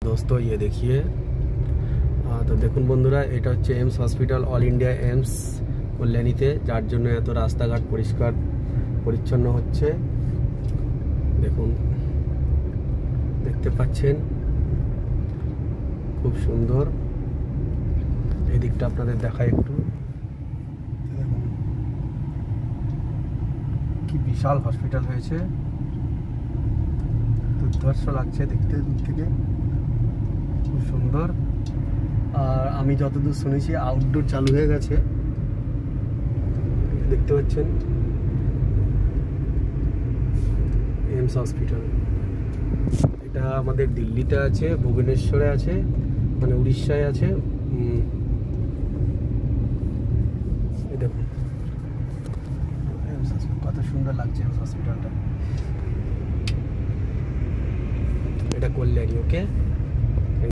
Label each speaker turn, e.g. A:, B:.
A: दोस्तों ये देखिए तो देखুন বন্ধুরা এটা হচ্ছে AIIMS hospital all India AIIMS কল্যাণীতে যার জন্য এত রাস্তাঘাট পরিষ্কার পরিচ্ছন্ন হচ্ছে দেখুন দেখতে পাচ্ছেন খুব সুন্দর এই দিকটা আপনাদের দেখাই একটু কি বিশাল হসপিটাল হয়েছে দুর্ধর্ষ লাগছে দেখতে দূর থেকে খুব সুন্দর আর আমি যতদূর শুনেছি আউটডোর চালু হয়ে গেছে দেখতে পাচ্ছেন এমস হসপিটাল এটা আমাদের দিল্লিতে আছে ভুবনেশ্বরে আছে মানে উড়িষ্যায় আছে এই দেখুন কত সুন্দর লাগছে এমস হসপিটালটা এটা কল্যাণী ওকে